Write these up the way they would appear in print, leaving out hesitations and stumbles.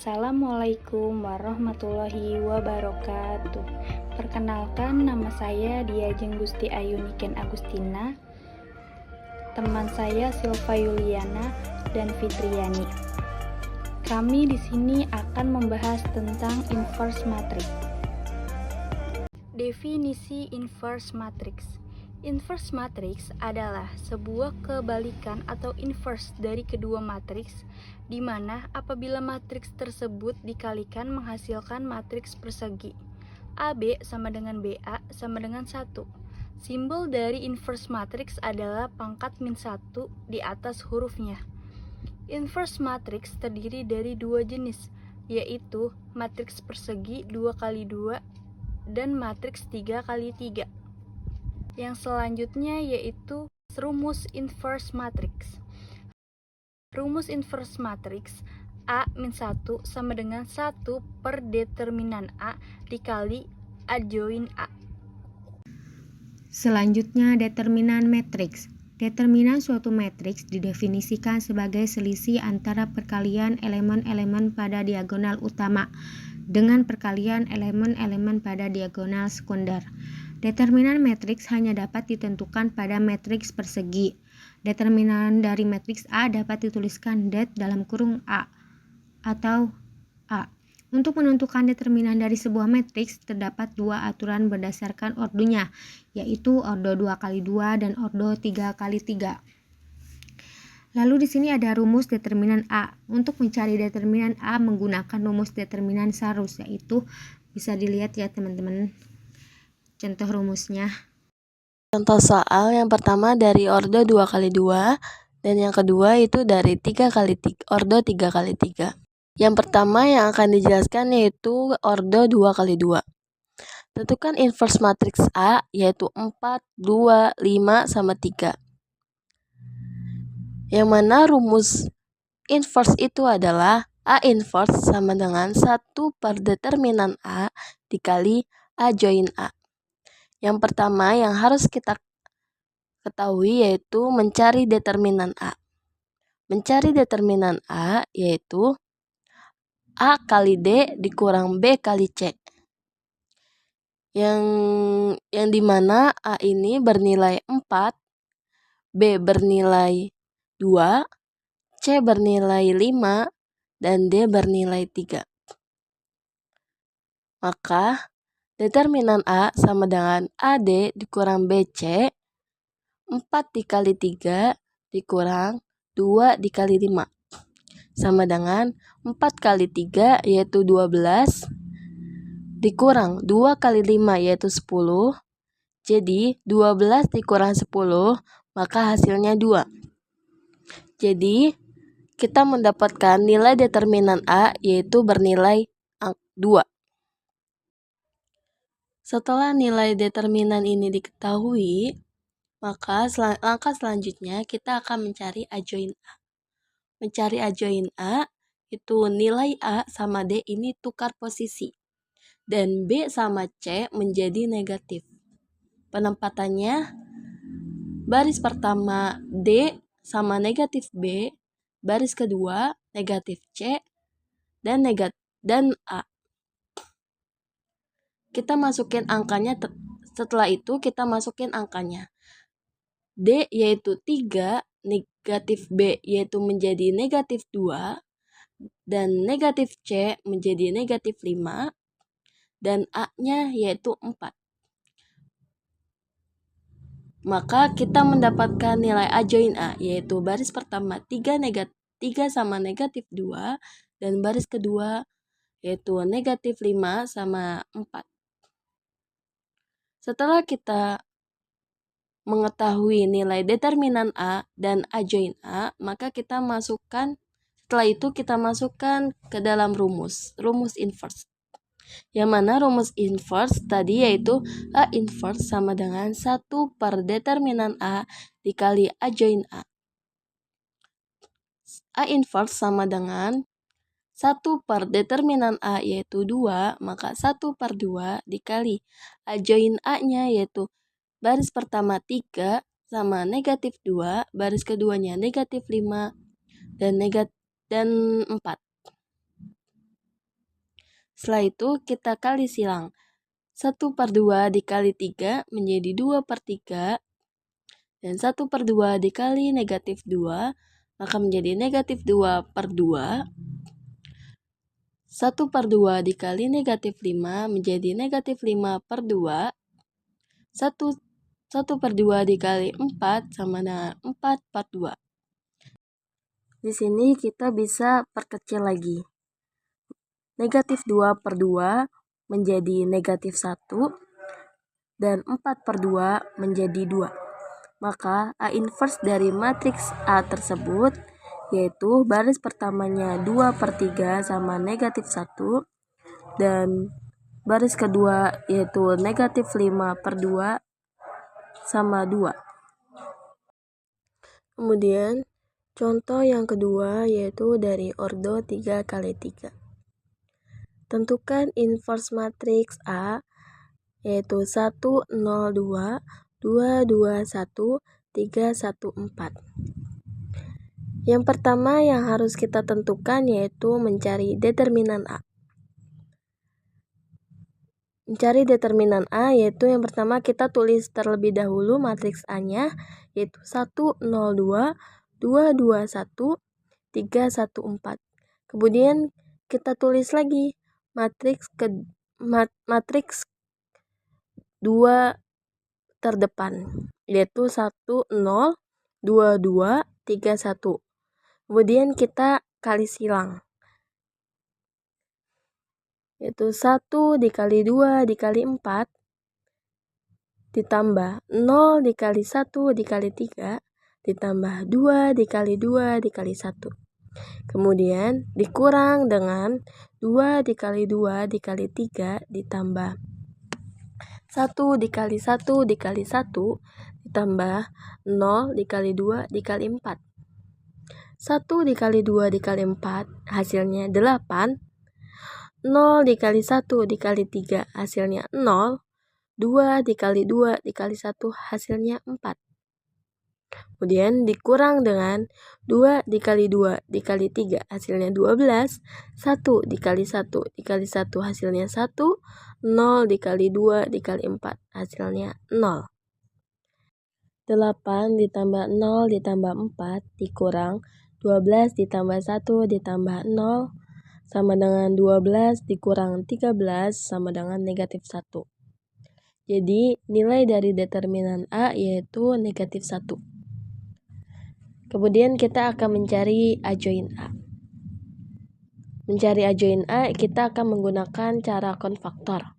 Assalamualaikum warahmatullahi wabarakatuh. Perkenalkan, nama saya Diajeng Gusti Ayu Niken Agustina. Teman saya Silva Yuliana dan Fitriani. Kami di sini akan membahas tentang inverse matrix. Definisi inverse matrix. Inverse matrix adalah sebuah kebalikan atau inverse dari kedua matriks, di mana apabila matriks tersebut dikalikan menghasilkan matriks persegi. AB sama dengan BA sama dengan 1. Simbol dari inverse matrix adalah pangkat -1 di atas hurufnya. Inverse matrix terdiri dari dua jenis, yaitu matriks persegi 2x2 dan matriks 3x3. Yang selanjutnya yaitu rumus inverse matrix. Rumus inverse matrix A-1 sama dengan 1 per determinan A dikali adjoin A. Selanjutnya, determinan matriks. Determinan suatu matriks didefinisikan sebagai selisih antara perkalian elemen-elemen pada diagonal utama dengan perkalian elemen-elemen pada diagonal sekunder. Determinan matriks hanya dapat ditentukan pada matriks persegi. Determinan dari matriks A dapat dituliskan det dalam kurung A atau A. Untuk menentukan determinan dari sebuah matriks, terdapat dua aturan berdasarkan ordonya, yaitu ordo 2x2 dan ordo 3x3. Lalu di sini ada rumus determinan A. Untuk mencari determinan A menggunakan rumus determinan Sarus, yaitu bisa dilihat ya teman-teman contoh rumusnya. Contoh soal yang pertama dari ordo 2x2 dan yang kedua itu dari 3x3, ordo 3x3. Yang pertama yang akan dijelaskan yaitu ordo 2x2. Tentukan inverse matriks A yaitu 4, 2, 5, sama 3. Yang mana rumus inverse itu adalah A inverse sama dengan 1 per determinan A dikali A join A. Yang pertama yang harus kita ketahui yaitu mencari determinan A. Mencari determinan A yaitu A kali D dikurang B kali C. Yang dimana A ini bernilai 4, B bernilai 2, C bernilai 5, dan D bernilai 3. Maka determinan A sama dengan AD dikurang BC, 4 dikali 3 dikurang 2 dikali 5. Sama dengan 4 kali 3 yaitu 12, dikurang 2 kali 5 yaitu 10. Jadi 12 dikurang 10, maka hasilnya 2. Jadi kita mendapatkan nilai determinan A yaitu bernilai 2. Setelah nilai determinan ini diketahui, maka langkah selanjutnya kita akan mencari A join A. Mencari A join A itu nilai A sama D ini tukar posisi dan B sama C menjadi negatif. Penempatannya baris pertama D sama negatif B, baris kedua negatif C dan A. Kita masukin angkanya, setelah itu kita masukin angkanya. D yaitu 3, negatif B yaitu menjadi negatif 2, dan negatif C menjadi negatif 5, dan A-nya yaitu 4. Maka kita mendapatkan nilai A join A yaitu baris pertama 3 sama negatif 2 dan baris kedua yaitu negatif 5 sama 4. Setelah kita mengetahui nilai determinan A dan A join A, maka setelah itu kita masukkan ke dalam rumus inverse. Yang mana rumus inverse tadi yaitu A inverse sama dengan 1 per determinan A dikali A join A. A inverse sama dengan 1 per determinan A yaitu 2, maka 1 per 2 dikali A join A-nya yaitu baris pertama 3 sama negatif 2, baris keduanya negatif 5, dan 4. Setelah itu kita kali silang. 1/2 dikali 3 menjadi 2/3. Dan 1/2 dikali negatif 2 maka menjadi negatif 2/2. 1/2 dikali negatif 5 menjadi negatif 5/2. 1/2 dikali 4 sama dengan 4/2. Di sini kita bisa perkecil lagi. Negatif 2/2 menjadi negatif 1 dan 4/2 menjadi 2. Maka A inverse dari matriks A tersebut yaitu baris pertamanya 2/3 sama negatif 1 dan baris kedua yaitu negatif 5/2 sama 2. Kemudian contoh yang kedua yaitu dari ordo 3x3. Tentukan inverse matriks A yaitu 1, 0, 2, 2, 2, 1, 3, 1, 4. Yang pertama yang harus kita tentukan yaitu mencari determinan A. Mencari determinan A yaitu yang pertama kita tulis terlebih dahulu matriks A-nya yaitu 1, 0, 2, 2, 2, 1, 3, 1, 4. Kemudian kita tulis lagi matriks 2 terdepan yaitu 1, 0, 2, 2, 3, 1. Kemudian kita kali silang yaitu 1 dikali 2 dikali 4 ditambah 0 dikali 1 dikali 3 ditambah 2 dikali 2 dikali 1. Kemudian dikurang dengan 2 dikali 2 dikali 3 ditambah 1 dikali 1 dikali 1 ditambah 0 dikali 2 dikali 4. 1 dikali 2 dikali 4 hasilnya 8. 0 dikali 1 dikali 3 hasilnya 0. 2 dikali 2 dikali 1 hasilnya 4. Kemudian dikurang dengan 2 dikali 2 dikali 3 hasilnya 12. 1 dikali 1 dikali 1 hasilnya 1. 0 dikali 2 dikali 4 hasilnya 0. 8 ditambah 0 ditambah 4 dikurang 12 ditambah 1 ditambah 0 sama dengan 12 dikurang 13 sama dengan negatif 1. Jadi nilai dari determinan A yaitu negatif 1. Kemudian kita akan mencari A join A. Mencari A join A kita akan menggunakan cara konfaktor.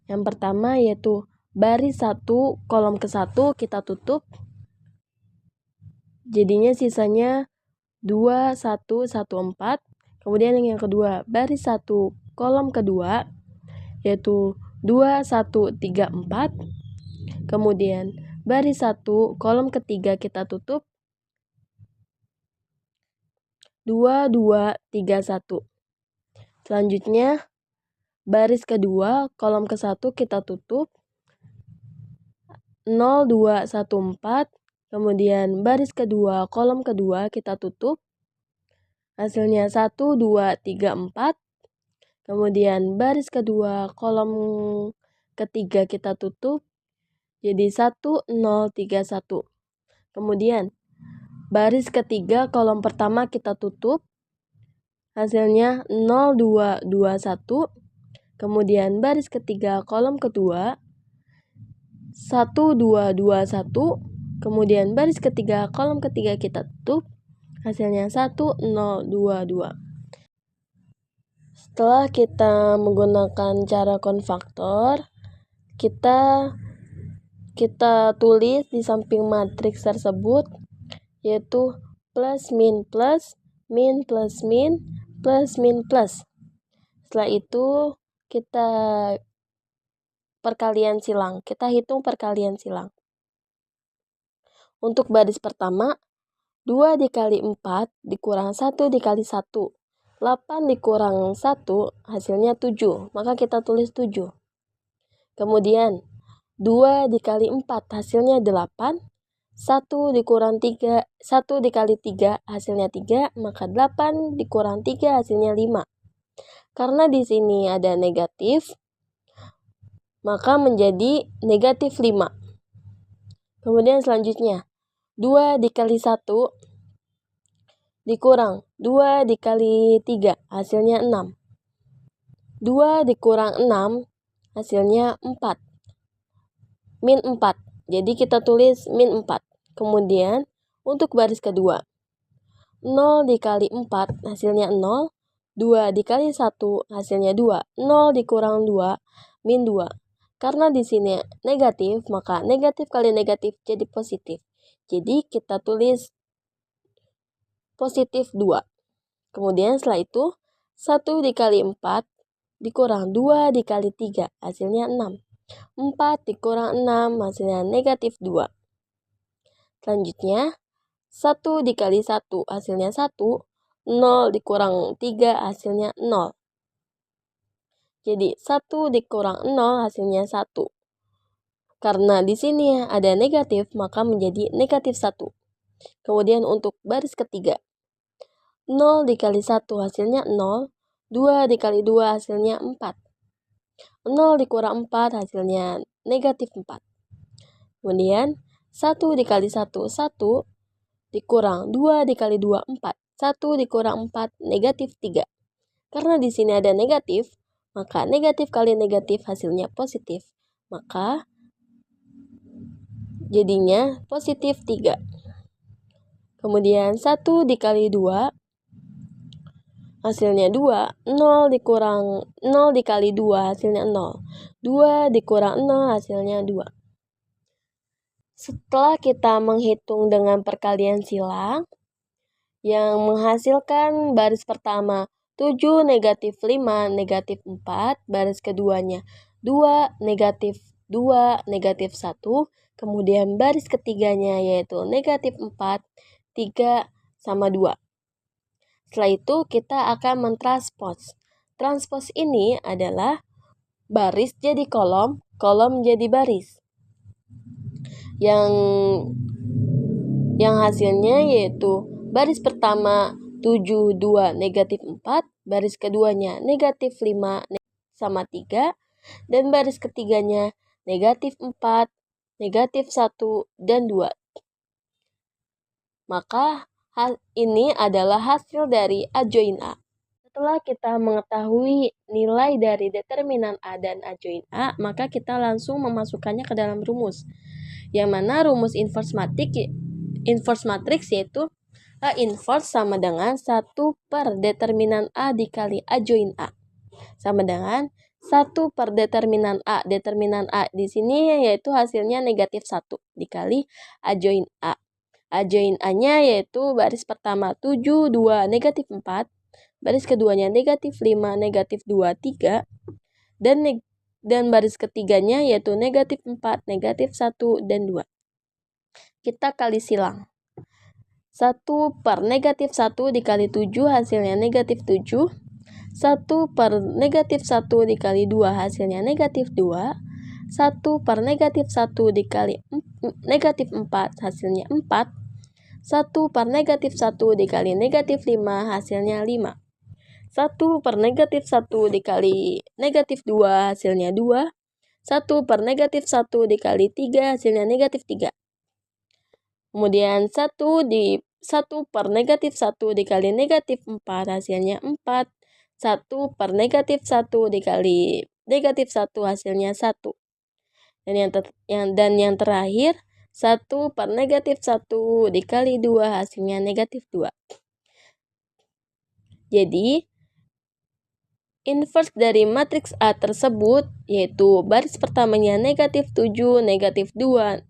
Yang pertama yaitu baris 1 kolom ke-1 kita tutup. Jadinya sisanya 2, 1, 1, 4. Kemudian yang kedua baris 1 kolom kedua yaitu 2, 1, 3, 4. Kemudian baris 1 kolom ketiga kita tutup 2, 2, 3, 1. Selanjutnya baris kedua kolom ke-1 kita tutup 0, 2, 1, 4. Kemudian baris kedua kolom kedua kita tutup hasilnya 1, 2, 3, 4. Kemudian baris kedua kolom ketiga kita tutup jadi 1, 0, 3, 1. Kemudian baris ketiga kolom pertama kita tutup hasilnya 0, 2, 2, 1. Kemudian baris ketiga kolom kedua 1, 2, 2, 1. Kemudian baris ketiga kolom ketiga kita tutup hasilnya 1, 0, 2, 2. Setelah kita menggunakan cara konfaktor, kita tulis di samping matriks tersebut yaitu plus min plus, min plus min, plus min plus. Setelah itu kita perkalian silang. Kita hitung perkalian silang. Untuk baris pertama 2 dikali 4 dikurang 1 dikali 1. 8 dikurang 1 hasilnya 7. Maka kita tulis 7. Kemudian 2 dikali 4 hasilnya 8. 1 dikurang 3, 1 dikali 3 hasilnya 3. Maka 8 dikurang 3 hasilnya 5. Karena di sini ada negatif, maka menjadi negatif 5. Kemudian selanjutnya, 2 dikali 1 dikurang 2 dikali 3, hasilnya 6. 2 dikurang 6, hasilnya 4. Min 4. Jadi kita tulis min 4. Kemudian untuk baris kedua, 0 dikali 4 hasilnya 0. 2 dikali 1 hasilnya 2. 0 dikurang 2, min 2. Karena di sini negatif, maka negatif kali negatif jadi positif. Jadi kita tulis positif 2. Kemudian setelah itu, 1 dikali 4 dikurang 2 dikali 3, hasilnya 6. 4 dikurang 6, hasilnya negatif 2. Selanjutnya, 1 dikali 1, hasilnya 1. 0 dikurang 3, hasilnya 0. Jadi 1 dikurang 0 hasilnya 1. Karena di sini ada negatif, maka menjadi negatif 1. Kemudian untuk baris ketiga, 0 dikali 1 hasilnya 0. 2 dikali 2 hasilnya 4. 0 dikurang 4 hasilnya negatif 4. Kemudian 1 dikali 1, 1. Dikurang 2 dikali 2, 4. 1 dikurang 4, negatif 3. Karena di sini ada negatif, maka negatif kali negatif hasilnya positif. Maka jadinya positif 3. Kemudian 1 dikali 2 hasilnya 2. 0 dikali 2 hasilnya 0. 2 dikurang 0 hasilnya 2. Setelah kita menghitung dengan perkalian silang yang menghasilkan baris pertama 7 negatif 5 negatif 4, baris keduanya 2 negatif 2 negatif 1, kemudian baris ketiganya yaitu negatif 4, 3 sama 2. Setelah itu kita akan mentranspos. Transpos ini adalah baris jadi kolom, kolom jadi baris. Yang hasilnya yaitu baris pertama 7, 2, negatif 4, baris keduanya negatif 5 sama 3, dan baris ketiganya negatif 4, negatif 1, dan 2. Maka ini adalah hasil dari adjoin A. Setelah kita mengetahui nilai dari determinan A dan adjoin A, maka kita langsung memasukkannya ke dalam rumus. Yang mana rumus inverse matrix yaitu A inverse sama dengan 1 per determinan A dikali adjoin A. Sama dengan 1 per determinan A. Determinan A di sini yaitu hasilnya negatif 1 dikali adjoin A. Adjoin A-nya yaitu baris pertama 7, 2, negatif 4. Baris keduanya negatif 5, negatif 2, 3. Dan baris ketiganya yaitu negatif 4, negatif 1, dan 2. Kita kali silang. 1 per negatif 1 dikali 7 hasilnya negatif 7. 1 per negatif 1 dikali 2 hasilnya negatif 2. 1 per negatif 1 dikali negatif 4 hasilnya 4. 1 per negatif 1 dikali negatif 5 hasilnya 5. 1 per negatif 1 dikali negatif 2 hasilnya 2. 1 per negatif 1 dikali 3 hasilnya negatif 3. Kemudian 1 per negatif 1 dikali negatif 4 hasilnya 4. 1 per negatif 1 dikali negatif 1 hasilnya 1. Dan yang terakhir 1 per negatif 1 dikali 2 hasilnya negatif 2. Jadi inverse dari matriks A tersebut yaitu baris pertamanya negatif 7, negatif 2,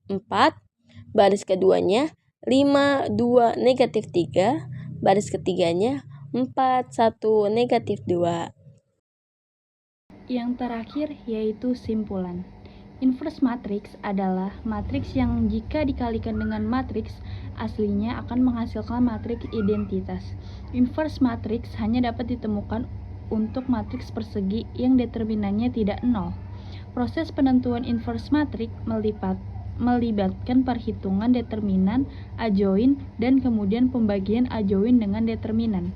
4. Baris keduanya 5, 2, negatif 3. Baris ketiganya 4, 1, negatif 2. Yang terakhir yaitu simpulan. Inverse matrix adalah matriks yang jika dikalikan dengan matriks aslinya akan menghasilkan matriks identitas. Inverse matrix hanya dapat ditemukan untuk matriks persegi yang determinannya tidak nol. Proses penentuan inverse matrix melibatkan perhitungan determinan adjoin dan kemudian pembagian adjoin dengan determinan.